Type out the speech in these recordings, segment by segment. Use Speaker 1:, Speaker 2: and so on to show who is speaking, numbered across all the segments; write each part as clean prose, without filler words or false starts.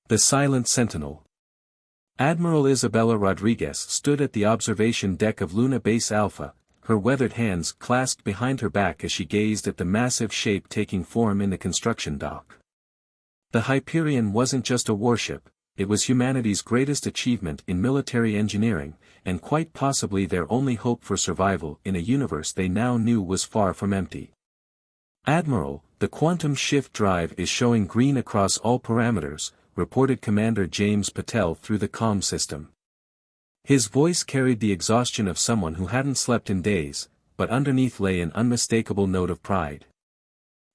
Speaker 1: The Silent Sentinel. Admiral Isabella Rodriguez stood at the observation deck of Luna Base Alpha, her weathered hands clasped behind her back as she gazed at the massive shape taking form in the construction dock. The Hyperion wasn't just a warship, it was humanity's greatest achievement in military engineering, and quite possibly their only hope for survival in a universe they now knew was far from empty. "Admiral, the quantum shift drive is showing green across all parameters," reported Commander James Patel through the comm system. His voice carried the exhaustion of someone who hadn't slept in days, but underneath lay an unmistakable note of pride.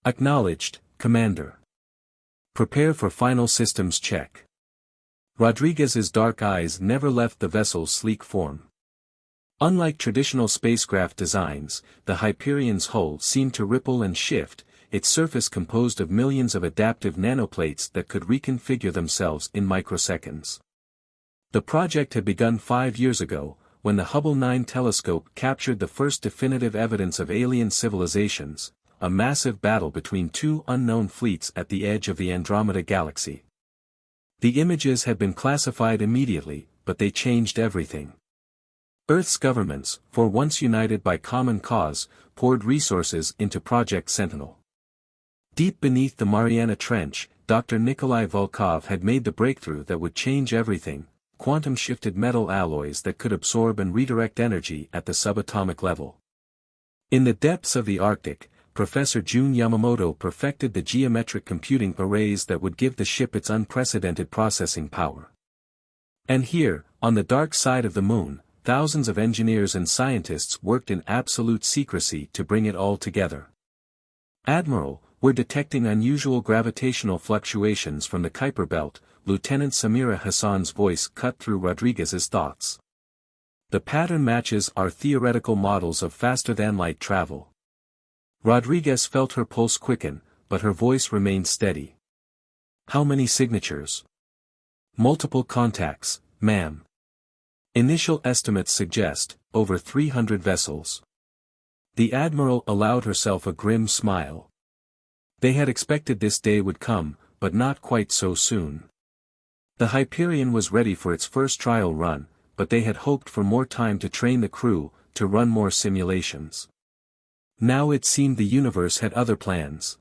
Speaker 1: "Acknowledged, Commander. Prepare for final systems check." Rodriguez's dark eyes never left the vessel's sleek form. Unlike traditional spacecraft designs, the Hyperion's hull seemed to ripple and shift, its surface composed of millions of adaptive nanoplates that could reconfigure themselves in microseconds. The project had begun 5 years ago, when the Hubble 9 telescope captured the first definitive evidence of alien civilizations, a massive battle between two unknown fleets at the edge of the Andromeda Galaxy. The images had been classified immediately, but they changed everything. Earth's governments, for once united by common cause, poured resources into Project Sentinel. Deep beneath the Mariana Trench, Dr. Nikolai Volkov had made the breakthrough that would change everything: quantum-shifted metal alloys that could absorb and redirect energy at the subatomic level. In the depths of the Arctic, Professor Jun Yamamoto perfected the geometric computing arrays that would give the ship its unprecedented processing power. And here, on the dark side of the moon, thousands of engineers and scientists worked in absolute secrecy to bring it all together. "Admiral, we're detecting unusual gravitational fluctuations from the Kuiper Belt," Lieutenant Samira Hassan's voice cut through Rodriguez's thoughts. "The pattern matches our theoretical models of faster-than-light travel." Rodriguez felt her pulse quicken, but her voice remained steady. "How many signatures?" "Multiple contacts, ma'am. Initial estimates suggest over 300 vessels." The Admiral allowed herself a grim smile. They had expected this day would come, but not quite so soon. The Hyperion was ready for its first trial run, but they had hoped for more time to train the crew, to run more simulations. Now it seemed the universe had other plans.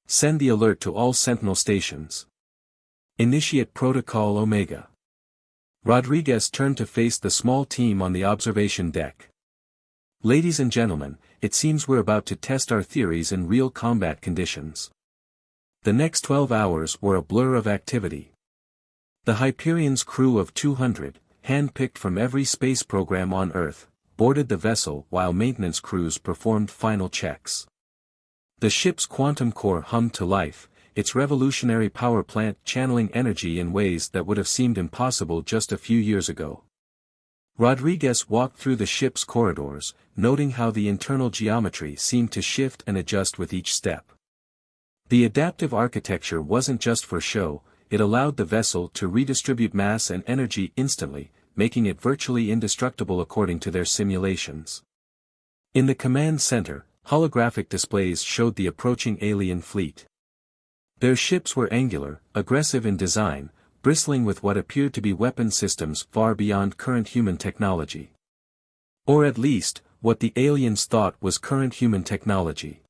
Speaker 1: "Send the alert to all Sentinel stations. Initiate Protocol Omega." Rodriguez turned to face the small team on the observation deck. "Ladies and gentlemen, it seems we're about to test our theories in real combat conditions." The next 12 hours were a blur of activity. The Hyperion's crew of 200, hand-picked from every space program on Earth, boarded the vessel while maintenance crews performed final checks. The ship's quantum core hummed to life, its revolutionary power plant channeling energy in ways that would have seemed impossible just a few years ago. Rodriguez walked through the ship's corridors, noting how the internal geometry seemed to shift and adjust with each step. The adaptive architecture wasn't just for show, it allowed the vessel to redistribute mass and energy instantly, making it virtually indestructible according to their simulations. In the command center, holographic displays showed the approaching alien fleet. Their ships were angular, aggressive in design, bristling with what appeared to be weapon systems far beyond current human technology. Or at least, what the aliens thought was current human technology.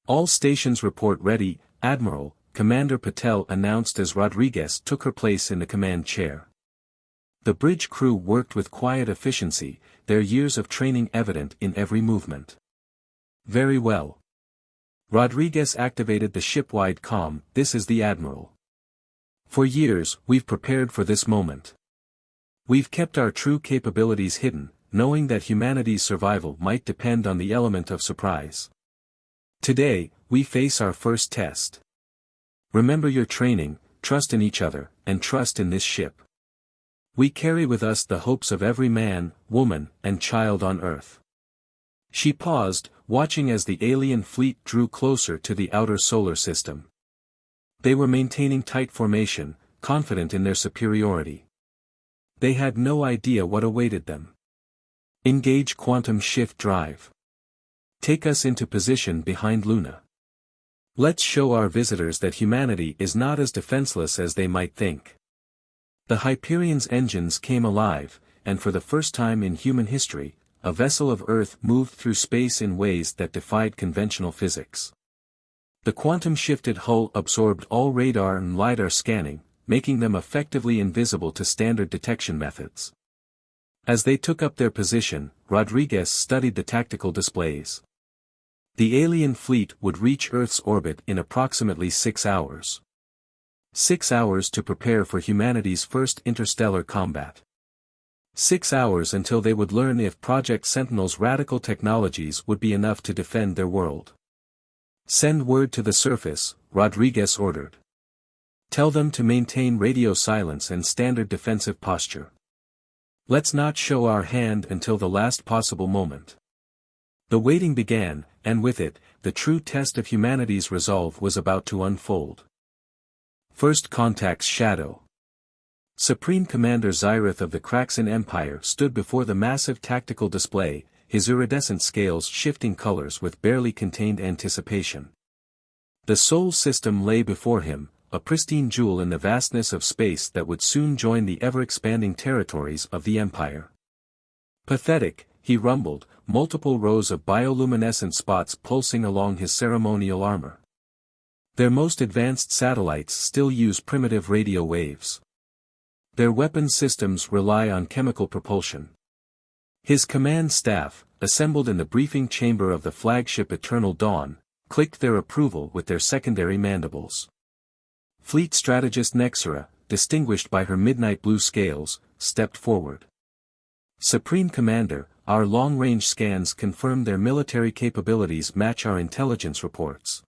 Speaker 1: "All stations report ready, Admiral," Commander Patel announced as Rodriguez took her place in the command chair. The bridge crew worked with quiet efficiency, their years of training evident in every movement. "Very well." Rodriguez activated the ship-wide comm. "This is the Admiral. For years, we've prepared for this moment. We've kept our true capabilities hidden, knowing that humanity's survival might depend on the element of surprise. Today, we face our first test. Remember your training, trust in each other, and trust in this ship. We carry with us the hopes of every man, woman, and child on Earth." She paused, watching as the alien fleet drew closer to the outer solar system. They were maintaining tight formation, confident in their superiority. They had no idea what awaited them. "Engage quantum shift drive. Take us into position behind Luna. Let's show our visitors that humanity is not as defenseless as they might think. The Hyperion's engines came alive, and for the first time in human history, a vessel of Earth moved through space in ways that defied conventional physics. The quantum-shifted hull absorbed all radar and LiDAR scanning, making them effectively invisible to standard detection methods. As they took up their position, Rodriguez studied the tactical displays. The alien fleet would reach Earth's orbit in approximately 6 hours. 6 hours to prepare for humanity's first interstellar combat. 6 hours until they would learn if Project Sentinel's radical technologies would be enough to defend their world. Send word to the surface, Rodriguez ordered. Tell them to maintain radio silence and standard defensive posture. Let's not show our hand until the last possible moment. The waiting began, and with it, the true test of humanity's resolve was about to unfold. First Contact's shadow. Supreme Commander Xyrath of the Kraxan Empire stood before the massive tactical display, his iridescent scales shifting colors with barely contained anticipation. The Sol system lay before him, a pristine jewel in the vastness of space that would soon join the ever-expanding territories of the Empire. Pathetic, he rumbled, multiple rows of bioluminescent spots pulsing along his ceremonial armor. Their most advanced satellites still use primitive radio waves. Their weapon systems rely on chemical propulsion. His command staff, assembled in the briefing chamber of the flagship Eternal Dawn, clicked their approval with their secondary mandibles. Fleet strategist Nexera, distinguished by her midnight blue scales, stepped forward. Supreme Commander, our long-range scans confirm their military capabilities match our intelligence reports.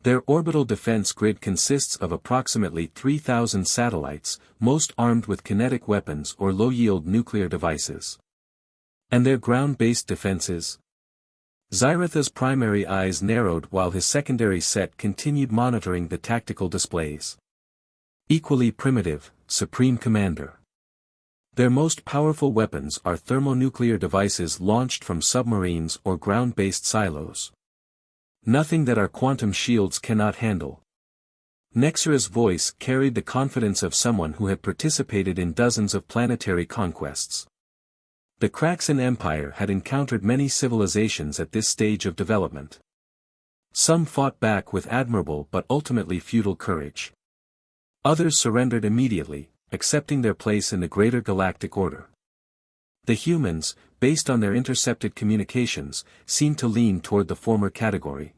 Speaker 1: Their orbital defense grid consists of approximately 3,000 satellites, most armed with kinetic weapons or low-yield nuclear devices. And their ground-based defenses? Xyratha's primary eyes narrowed while his secondary set continued monitoring the tactical displays. Equally primitive, Supreme Commander. Their most powerful weapons are thermonuclear devices launched from submarines or ground-based silos. Nothing that our quantum shields cannot handle. Nexera's voice carried the confidence of someone who had participated in dozens of planetary conquests. The Kraxan Empire had encountered many civilizations at this stage of development. Some fought back with admirable but ultimately futile courage. Others surrendered immediately, accepting their place in the greater galactic order. The humans, based on their intercepted communications, seemed to lean toward the former category.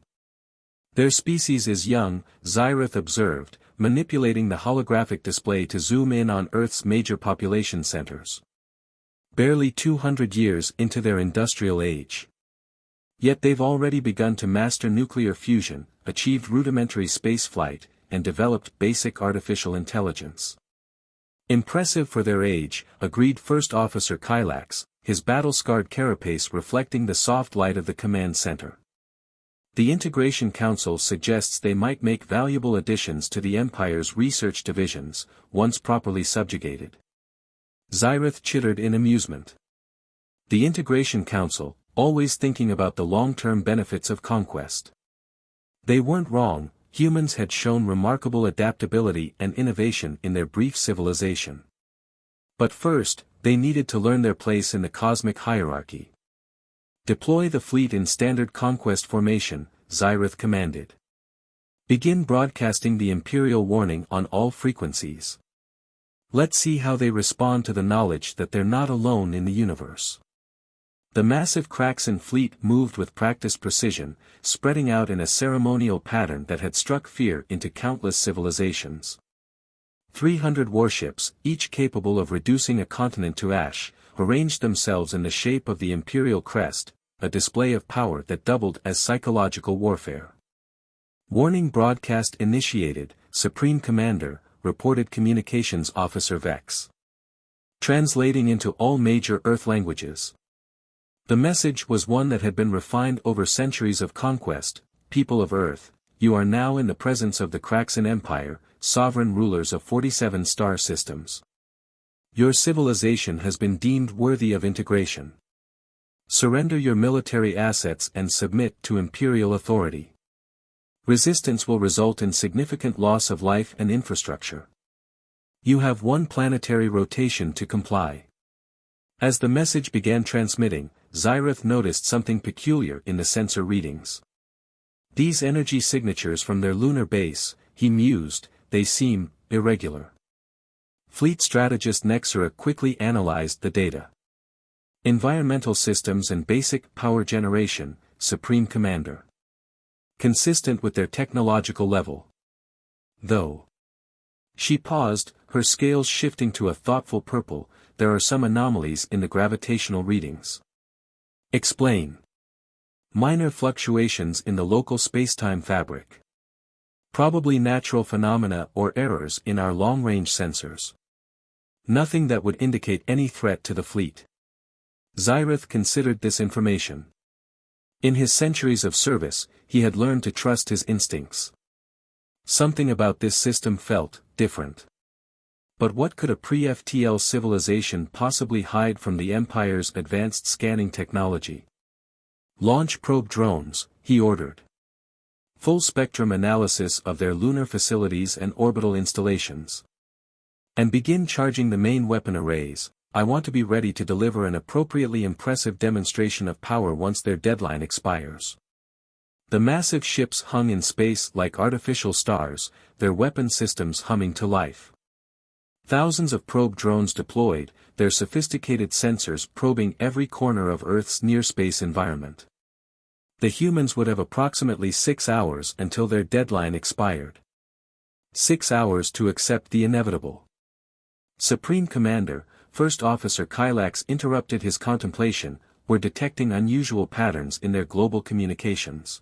Speaker 1: Their species is young, Xyrath observed, manipulating the holographic display to zoom in on Earth's major population centers. Barely 200 years into their industrial age. Yet they've already begun to master nuclear fusion, achieved rudimentary spaceflight, and developed basic artificial intelligence. Impressive for their age, agreed First Officer Kylax, his battle-scarred carapace reflecting the soft light of the command center. The Integration Council suggests they might make valuable additions to the Empire's research divisions, once properly subjugated. Xyrath chittered in amusement. The Integration Council, always thinking about the long-term benefits of conquest. They weren't wrong, humans had shown remarkable adaptability and innovation in their brief civilization. But first, they needed to learn their place in the cosmic hierarchy. Deploy the fleet in standard conquest formation, Xyrath commanded. Begin broadcasting the Imperial warning on all frequencies. Let's see how they respond to the knowledge that they're not alone in the universe. The massive Kraxan fleet moved with practiced precision, spreading out in a ceremonial pattern that had struck fear into countless civilizations. 300 warships, each capable of reducing a continent to ash, arranged themselves in the shape of the Imperial crest, a display of power that doubled as psychological warfare. Warning broadcast initiated, Supreme Commander, reported Communications Officer Vex. Translating into all major Earth languages. The message was one that had been refined over centuries of conquest. People of Earth, you are now in the presence of the Kraxan Empire, sovereign rulers of 47 star systems. Your civilization has been deemed worthy of integration. Surrender your military assets and submit to imperial authority. Resistance will result in significant loss of life and infrastructure. You have one planetary rotation to comply. As the message began transmitting, Xyrath noticed something peculiar in the sensor readings. These energy signatures from their lunar base, he mused, they seem irregular. Fleet strategist Nexera quickly analyzed the data. Environmental systems and basic power generation, Supreme Commander. Consistent with their technological level. Though. She paused, her scales shifting to a thoughtful purple, there are some anomalies in the gravitational readings. Explain. Minor fluctuations in the local spacetime fabric. Probably natural phenomena or errors in our long-range sensors. Nothing that would indicate any threat to the fleet. Xyrath considered this information. In his centuries of service, he had learned to trust his instincts. Something about this system felt different. But what could a pre-FTL civilization possibly hide from the Empire's advanced scanning technology? Launch probe drones, he ordered. Full spectrum analysis of their lunar facilities and orbital installations. And begin charging the main weapon arrays. I want to be ready to deliver an appropriately impressive demonstration of power once their deadline expires. The massive ships hung in space like artificial stars, their weapon systems humming to life. Thousands of probe drones deployed, their sophisticated sensors probing every corner of Earth's near-space environment. The humans would have approximately 6 hours until their deadline expired. 6 hours to accept the inevitable. Supreme Commander, First Officer Kylax interrupted his contemplation, were detecting unusual patterns in their global communications.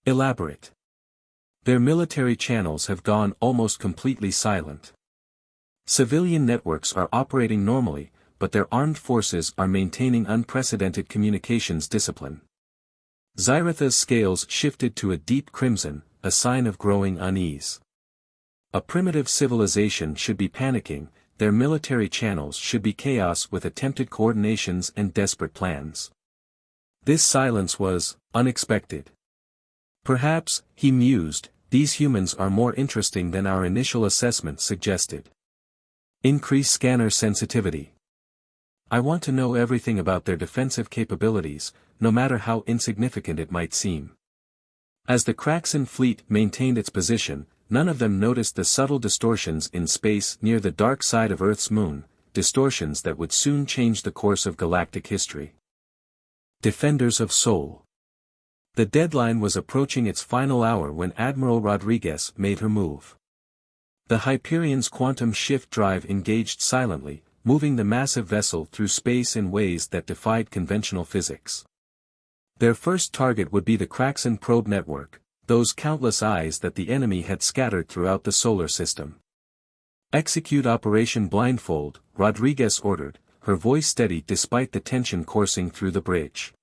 Speaker 1: Elaborate. Their military channels have gone almost completely silent. Civilian networks are operating normally, but their armed forces are maintaining unprecedented communications discipline. Xyratha's scales shifted to a deep crimson, a sign of growing unease. A primitive civilization should be panicking, their military channels should be chaos with attempted coordinations and desperate plans. This silence was unexpected. Perhaps, he mused, these humans are more interesting than our initial assessment suggested. Increase scanner sensitivity. I want to know everything about their defensive capabilities, no matter how insignificant it might seem. As the Kraxan fleet maintained its position, none of them noticed the subtle distortions in space near the dark side of Earth's moon, distortions that would soon change the course of galactic history. Defenders of Sol. The deadline was approaching its final hour when Admiral Rodriguez made her move. The Hyperion's quantum shift drive engaged silently, moving the massive vessel through space in ways that defied conventional physics. Their first target would be the Kraxan probe network, those countless eyes that the enemy had scattered throughout the solar system. Execute Operation Blindfold, Rodriguez ordered, her voice steady despite the tension coursing through the bridge.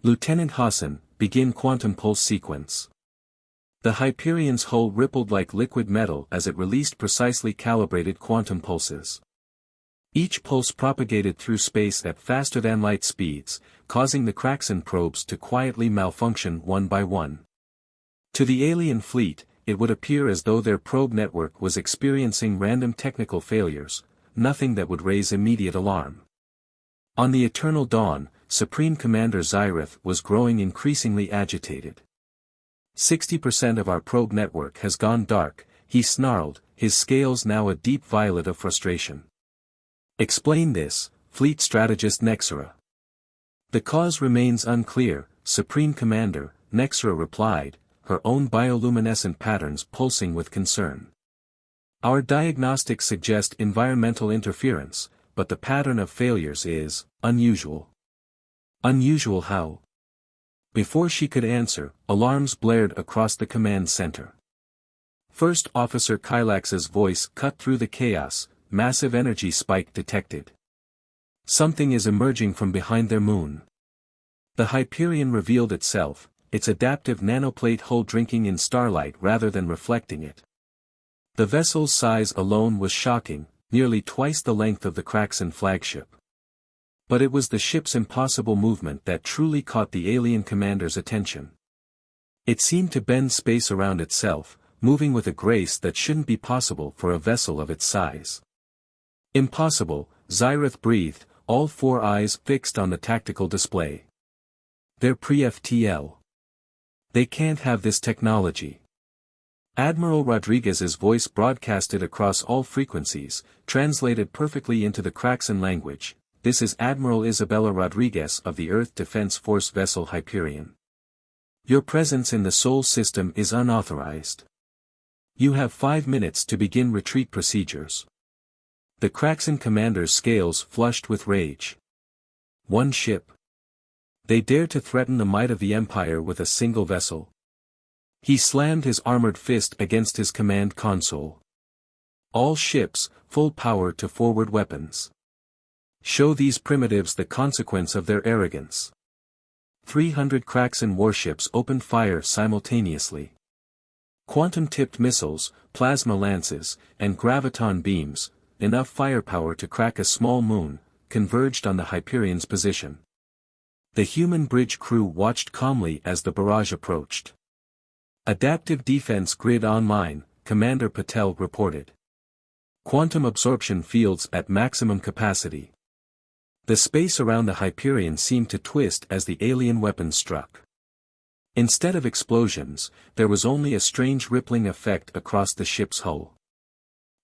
Speaker 1: Lieutenant Hassan, begin quantum pulse sequence. The Hyperion's hull rippled like liquid metal as it released precisely calibrated quantum pulses. Each pulse propagated through space at faster-than-light speeds, causing the Kraxan probes to quietly malfunction one by one. To the alien fleet, it would appear as though their probe network was experiencing random technical failures, nothing that would raise immediate alarm. On the eternal dawn, Supreme Commander Xyrath was growing increasingly agitated. 60% of our probe network has gone dark, he snarled, his scales now a deep violet of frustration. Explain this, Fleet Strategist Nexera. The cause remains unclear, Supreme Commander, Nexera replied, her own bioluminescent patterns pulsing with concern. Our diagnostics suggest environmental interference, but the pattern of failures is unusual. Unusual how? Before she could answer, alarms blared across the command center. First Officer Kylax's voice cut through the chaos, massive energy spike detected. Something is emerging from behind their moon. The Hyperion revealed itself, its adaptive nanoplate hull drinking in starlight rather than reflecting it. The vessel's size alone was shocking, nearly twice the length of the Kraxan flagship. But it was the ship's impossible movement that truly caught the alien commander's attention. It seemed to bend space around itself, moving with a grace that shouldn't be possible for a vessel of its size. Impossible, Xyrath breathed, all four eyes fixed on the tactical display. They're pre-FTL. They can't have this technology. Admiral Rodriguez's voice broadcasted across all frequencies, translated perfectly into the Kraxan language. This is Admiral Isabella Rodriguez of the Earth Defense Force vessel Hyperion. Your presence in the Sol system is unauthorized. You have 5 minutes to begin retreat procedures. The Kraxan commander's scales flushed with rage. One ship. They dare to threaten the might of the Empire with a single vessel. He slammed his armored fist against his command console. All ships, full power to forward weapons. Show these primitives the consequence of their arrogance. 300 Kraxan warships opened fire simultaneously. Quantum-tipped missiles, plasma lances, and graviton beams, enough firepower to crack a small moon, converged on the Hyperion's position. The human bridge crew watched calmly as the barrage approached. Adaptive defense grid online, Commander Patel reported. Quantum absorption fields at maximum capacity. The space around the Hyperion seemed to twist as the alien weapon struck. Instead of explosions, there was only a strange rippling effect across the ship's hull.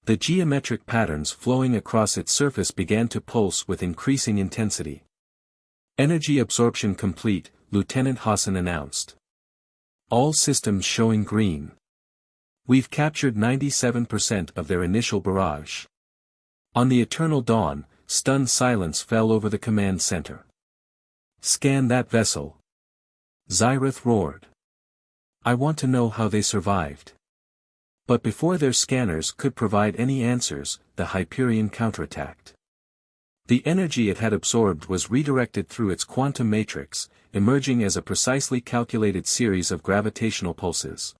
Speaker 1: The geometric patterns flowing across its surface began to pulse with increasing intensity. Energy absorption complete, Lieutenant Hassan announced. All systems showing green. We've captured 97% of their initial barrage. On the eternal dawn, stunned silence fell over the command center. Scan that vessel. Xyrath roared. I want to know how they survived. But before their scanners could provide any answers, the Hyperion counterattacked. The energy it had absorbed was redirected through its quantum matrix, emerging as a precisely calculated series of gravitational pulses.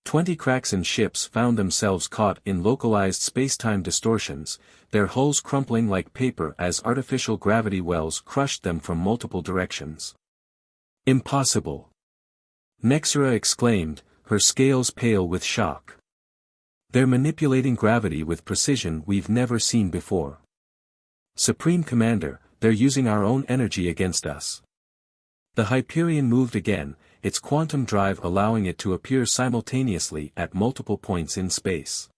Speaker 1: 20 Kraxan ships found themselves caught in localized space-time distortions, their hulls crumpling like paper as artificial gravity wells crushed them from multiple directions. Impossible! Nexura exclaimed, her scales pale with shock. They're manipulating gravity with precision we've never seen before. Supreme Commander, they're using our own energy against us. The Hyperion moved again, its quantum drive allowing it to appear simultaneously at multiple points in space.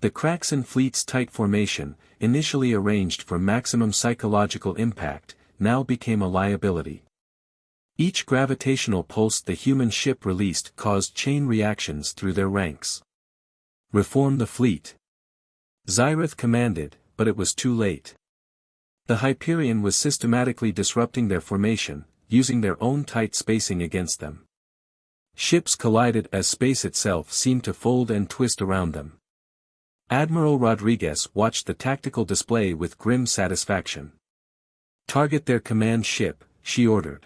Speaker 1: The Kraxan fleet's tight formation, initially arranged for maximum psychological impact, now became a liability. Each gravitational pulse the human ship released caused chain reactions through their ranks. Reform the fleet. Xyrath commanded, but it was too late. The Hyperion was systematically disrupting their formation, using their own tight spacing against them. Ships collided as space itself seemed to fold and twist around them. Admiral Rodriguez watched the tactical display with grim satisfaction. Target their command ship, she ordered.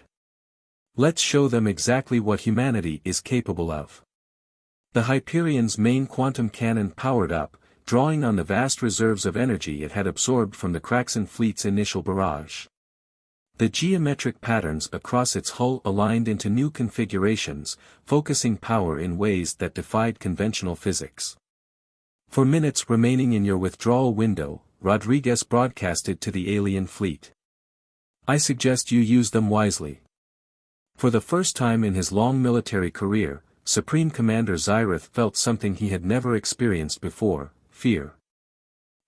Speaker 1: Let's show them exactly what humanity is capable of. The Hyperion's main quantum cannon powered up, drawing on the vast reserves of energy it had absorbed from the Kraxan fleet's initial barrage. The geometric patterns across its hull aligned into new configurations, focusing power in ways that defied conventional physics. For minutes remaining in your withdrawal window, Rodriguez broadcasted to the alien fleet. I suggest you use them wisely. For the first time in his long military career, Supreme Commander Xyrath felt something he had never experienced before, fear.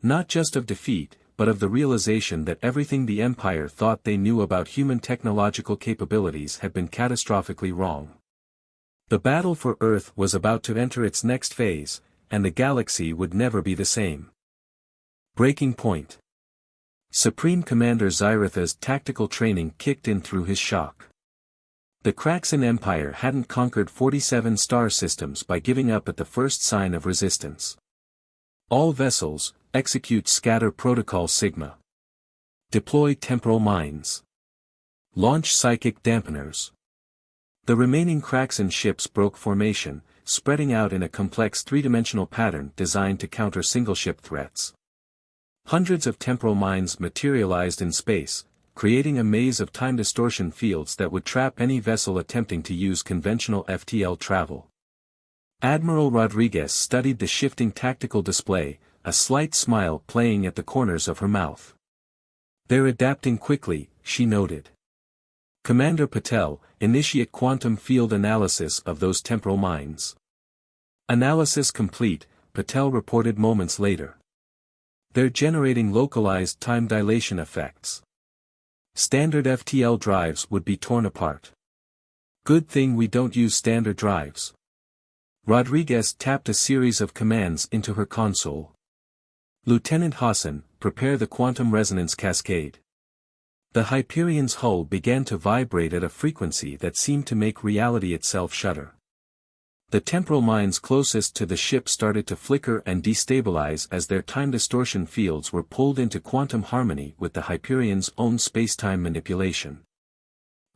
Speaker 1: Not just of defeat, but of the realization that everything the Empire thought they knew about human technological capabilities had been catastrophically wrong. The battle for Earth was about to enter its next phase, and the galaxy would never be the same. Breaking point. Supreme Commander Xyrath's tactical training kicked in through his shock. The Kraxan Empire hadn't conquered 47 star systems by giving up at the first sign of resistance. All vessels, execute Scatter Protocol Sigma. Deploy temporal mines. Launch psychic dampeners. The remaining Kraxan ships broke formation, spreading out in a complex three-dimensional pattern designed to counter single-ship threats. Hundreds of temporal mines materialized in space, creating a maze of time distortion fields that would trap any vessel attempting to use conventional FTL travel. Admiral Rodriguez studied the shifting tactical display, a slight smile playing at the corners of her mouth. "They're adapting quickly," she noted. "Commander Patel, initiate quantum field analysis of those temporal mines." "Analysis complete," Patel reported moments later. "They're generating localized time dilation effects. Standard FTL drives would be torn apart. Good thing we don't use standard drives." Rodriguez tapped a series of commands into her console. "Lieutenant Hassan, prepare the quantum resonance cascade." The Hyperion's hull began to vibrate at a frequency that seemed to make reality itself shudder. The temporal mines closest to the ship started to flicker and destabilize as their time distortion fields were pulled into quantum harmony with the Hyperion's own spacetime manipulation.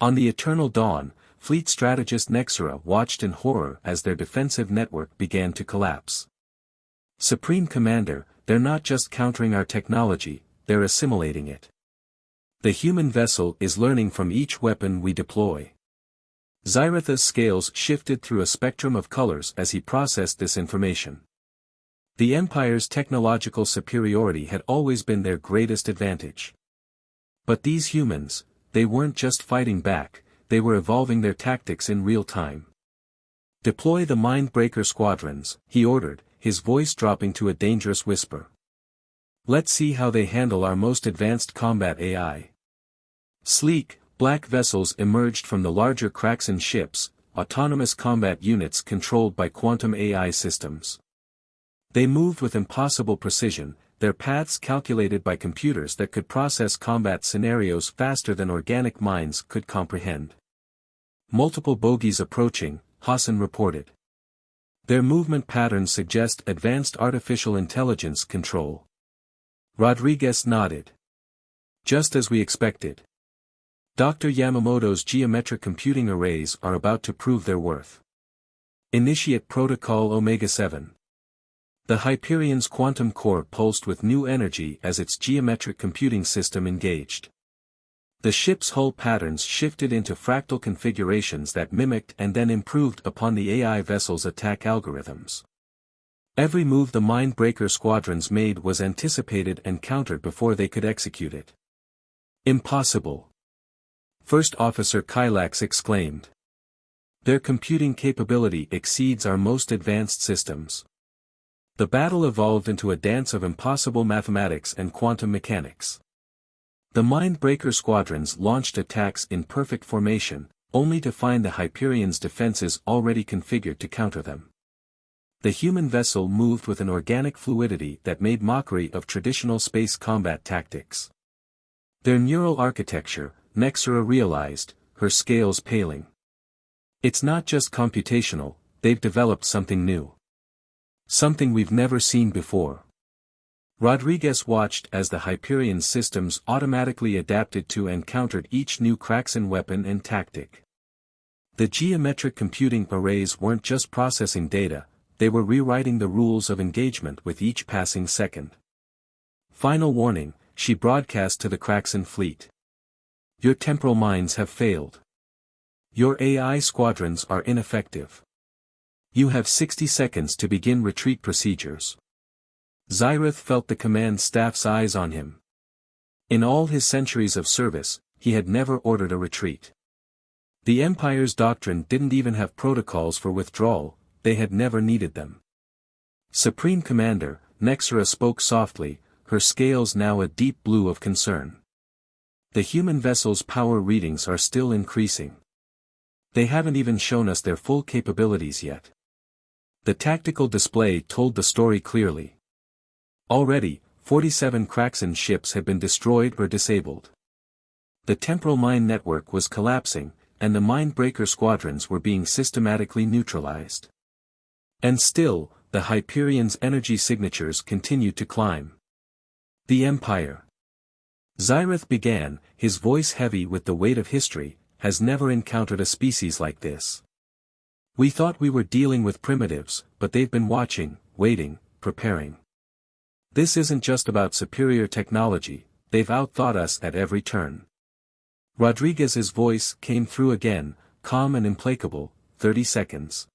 Speaker 1: On the Eternal Dawn, Fleet strategist Nexera watched in horror as their defensive network began to collapse. "Supreme Commander, they're not just countering our technology, they're assimilating it. The human vessel is learning from each weapon we deploy." Zyratha's scales shifted through a spectrum of colors as he processed this information. The Empire's technological superiority had always been their greatest advantage. But these humans, they weren't just fighting back, they were evolving their tactics in real time. "Deploy the Mindbreaker squadrons," he ordered, his voice dropping to a dangerous whisper. "Let's see how they handle our most advanced combat AI." Sleek, black vessels emerged from the larger Kraxan ships, autonomous combat units controlled by quantum AI systems. They moved with impossible precision, their paths calculated by computers that could process combat scenarios faster than organic minds could comprehend. "Multiple bogies approaching," Hassan reported. "Their movement patterns suggest advanced artificial intelligence control." Rodriguez nodded. "Just as we expected. Dr. Yamamoto's geometric computing arrays are about to prove their worth. Initiate Protocol Omega-7. The Hyperion's quantum core pulsed with new energy as its geometric computing system engaged. The ship's hull patterns shifted into fractal configurations that mimicked and then improved upon the AI vessel's attack algorithms. Every move the Mindbreaker squadrons made was anticipated and countered before they could execute it. "Impossible!" First Officer Kylax exclaimed. "Their computing capability exceeds our most advanced systems." The battle evolved into a dance of impossible mathematics and quantum mechanics. The Mindbreaker squadrons launched attacks in perfect formation, only to find the Hyperion's defenses already configured to counter them. The human vessel moved with an organic fluidity that made mockery of traditional space combat tactics. Their neural architecture, Nexera realized, her scales paling. "It's not just computational, they've developed something new. Something we've never seen before." Rodriguez watched as the Hyperion systems automatically adapted to and countered each new Kraxan weapon and tactic. The geometric computing arrays weren't just processing data, they were rewriting the rules of engagement with each passing second. "Final warning," she broadcast to the Kraxan fleet. "Your temporal mines have failed. Your AI squadrons are ineffective. You have 60 seconds to begin retreat procedures." Zyrath felt the command staff's eyes on him. In all his centuries of service, he had never ordered a retreat. The Empire's doctrine didn't even have protocols for withdrawal, they had never needed them. "Supreme Commander," Nexera spoke softly, her scales now a deep blue of concern. "The human vessel's power readings are still increasing. They haven't even shown us their full capabilities yet." The tactical display told the story clearly. Already, 47 Kraxan ships had been destroyed or disabled. The temporal mine network was collapsing, and the Mindbreaker squadrons were being systematically neutralized. And still, the Hyperion's energy signatures continued to climb. "The Empire," Zyrath began, his voice heavy with the weight of history, "has never encountered a species like this. We thought we were dealing with primitives, but they've been watching, waiting, preparing. This isn't just about superior technology, they've outthought us at every turn. Rodriguez's voice came through again, calm and implacable. 30 seconds.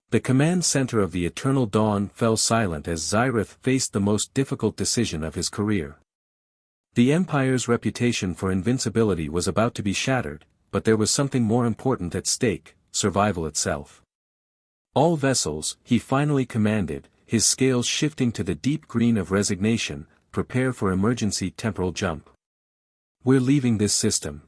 Speaker 1: The command center of the Eternal Dawn fell silent as Xyrath faced the most difficult decision of his career. The Empire's reputation for invincibility was about to be shattered, but there was something more important at stake: survival itself. All vessels, he finally commanded, his scales shifting to the deep green of resignation, prepare for emergency temporal jump. We're leaving this system.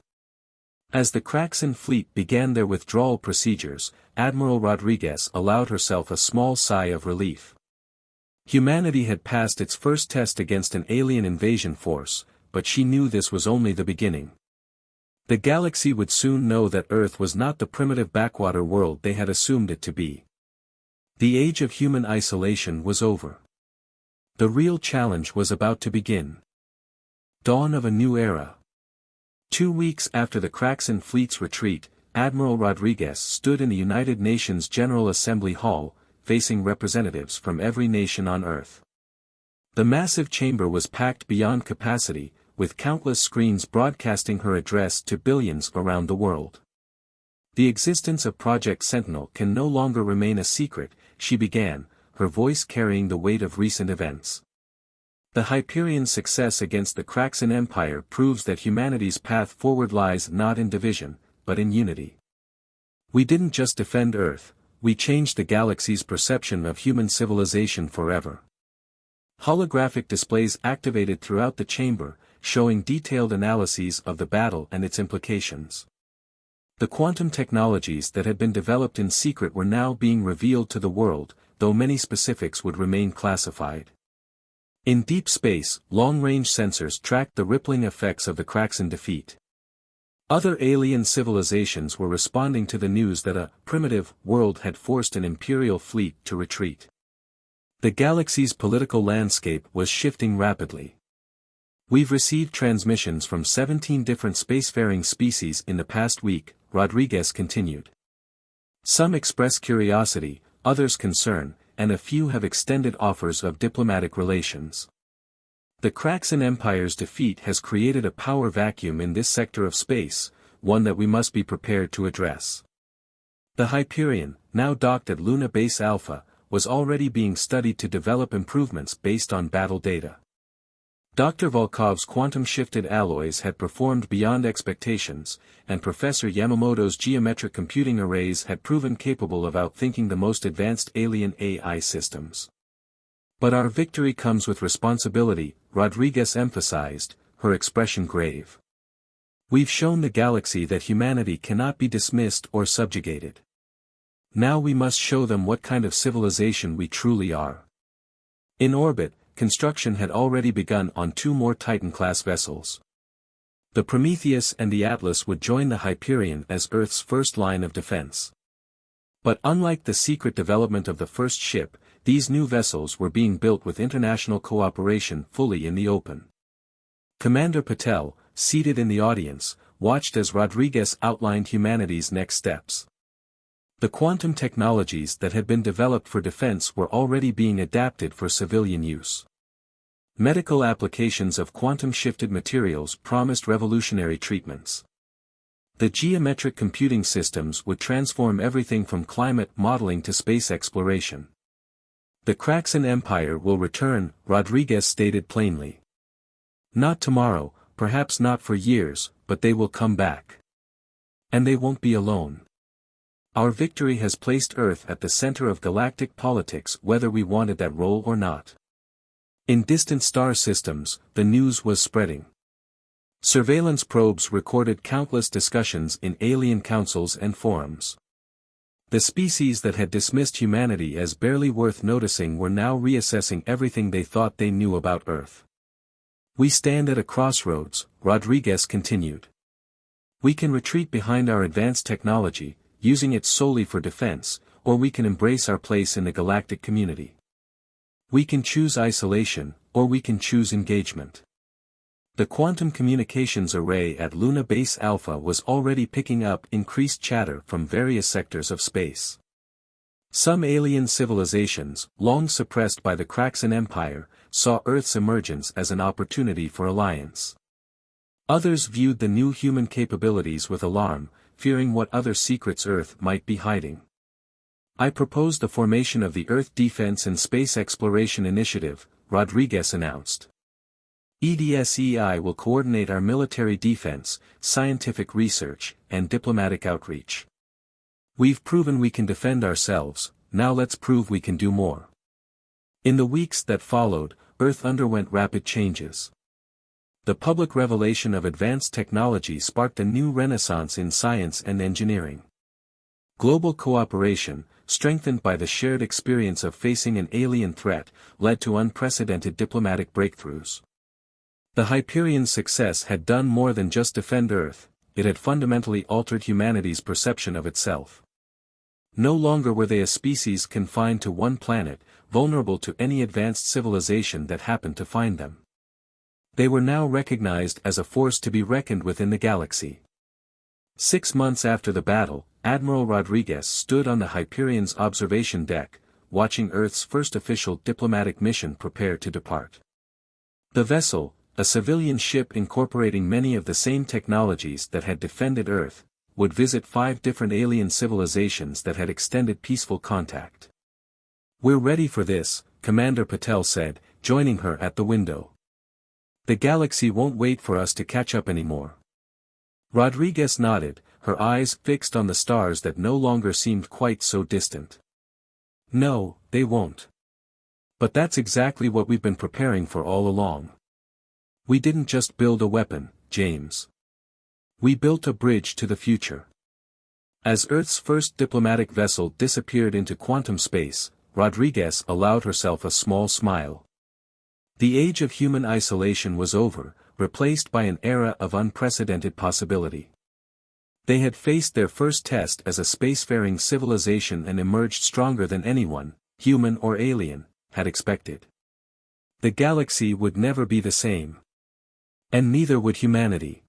Speaker 1: As the Kraxan fleet began their withdrawal procedures, Admiral Rodriguez allowed herself a small sigh of relief. Humanity had passed its first test against an alien invasion force, but she knew this was only the beginning. The galaxy would soon know that Earth was not the primitive backwater world they had assumed it to be. The age of human isolation was over. The real challenge was about to begin. Dawn of a new era. 2 weeks after the Kraxan fleet's retreat, Admiral Rodriguez stood in the United Nations General Assembly Hall, facing representatives from every nation on Earth. The massive chamber was packed beyond capacity, with countless screens broadcasting her address to billions around the world. The existence of Project Sentinel can no longer remain a secret, she began, her voice carrying the weight of recent events. The Hyperion's success against the Kraxan Empire proves that humanity's path forward lies not in division, but in unity. We didn't just defend Earth, we changed the galaxy's perception of human civilization forever. Holographic displays activated throughout the chamber, showing detailed analyses of the battle and its implications. The quantum technologies that had been developed in secret were now being revealed to the world, though many specifics would remain classified. In deep space, long-range sensors tracked the rippling effects of the Kraxan defeat. Other alien civilizations were responding to the news that a primitive world had forced an imperial fleet to retreat. The galaxy's political landscape was shifting rapidly. We've received transmissions from 17 different spacefaring species in the past week, Rodriguez continued. Some express curiosity, others concern, and a few have extended offers of diplomatic relations. The Kraxan Empire's defeat has created a power vacuum in this sector of space, one that we must be prepared to address. The Hyperion, now docked at Luna Base Alpha, was already being studied to develop improvements based on battle data. Dr. Volkov's quantum-shifted alloys had performed beyond expectations, and Professor Yamamoto's geometric computing arrays had proven capable of outthinking the most advanced alien AI systems. But our victory comes with responsibility, Rodriguez emphasized, her expression grave. We've shown the galaxy that humanity cannot be dismissed or subjugated. Now we must show them what kind of civilization we truly are. In orbit, construction had already begun on 2 more Titan-class vessels. The Prometheus and the Atlas would join the Hyperion as Earth's first line of defense. But unlike the secret development of the first ship, these new vessels were being built with international cooperation fully in the open. Commander Patel, seated in the audience, watched as Rodriguez outlined humanity's next steps. The quantum technologies that had been developed for defense were already being adapted for civilian use. Medical applications of quantum-shifted materials promised revolutionary treatments. The geometric computing systems would transform everything from climate modeling to space exploration. The Kraxan Empire will return, Rodriguez stated plainly. Not tomorrow, perhaps not for years, but they will come back. And they won't be alone. Our victory has placed Earth at the center of galactic politics whether we wanted that role or not. In distant star systems, the news was spreading. Surveillance probes recorded countless discussions in alien councils and forums. The species that had dismissed humanity as barely worth noticing were now reassessing everything they thought they knew about Earth. We stand at a crossroads, Rodriguez continued. We can retreat behind our advanced technology, using it solely for defense, or we can embrace our place in the galactic community. We can choose isolation, or we can choose engagement. The quantum communications array at Luna Base Alpha was already picking up increased chatter from various sectors of space. Some alien civilizations, long suppressed by the Kraxan Empire, saw Earth's emergence as an opportunity for alliance. Others viewed the new human capabilities with alarm, fearing what other secrets Earth might be hiding. I propose the formation of the Earth Defense and Space Exploration Initiative, Rodriguez announced. EDSEI will coordinate our military defense, scientific research, and diplomatic outreach. We've proven we can defend ourselves, now let's prove we can do more. In the weeks that followed, Earth underwent rapid changes. The public revelation of advanced technology sparked a new renaissance in science and engineering. Global cooperation, strengthened by the shared experience of facing an alien threat, led to unprecedented diplomatic breakthroughs. The Hyperion's success had done more than just defend Earth, it had fundamentally altered humanity's perception of itself. No longer were they a species confined to one planet, vulnerable to any advanced civilization that happened to find them. They were now recognized as a force to be reckoned with in the galaxy. 6 months after the battle, Admiral Rodriguez stood on the Hyperion's observation deck, watching Earth's first official diplomatic mission prepare to depart. The vessel, a civilian ship incorporating many of the same technologies that had defended Earth, would visit 5 different alien civilizations that had extended peaceful contact. "We're ready for this," Commander Patel said, joining her at the window. "The galaxy won't wait for us to catch up anymore." Rodriguez nodded, her eyes fixed on the stars that no longer seemed quite so distant. "No, they won't. But that's exactly what we've been preparing for all along. We didn't just build a weapon, James. We built a bridge to the future." As Earth's first diplomatic vessel disappeared into quantum space, Rodriguez allowed herself a small smile. The age of human isolation was over, replaced by an era of unprecedented possibility. They had faced their first test as a spacefaring civilization and emerged stronger than anyone, human or alien, had expected. The galaxy would never be the same. And neither would humanity.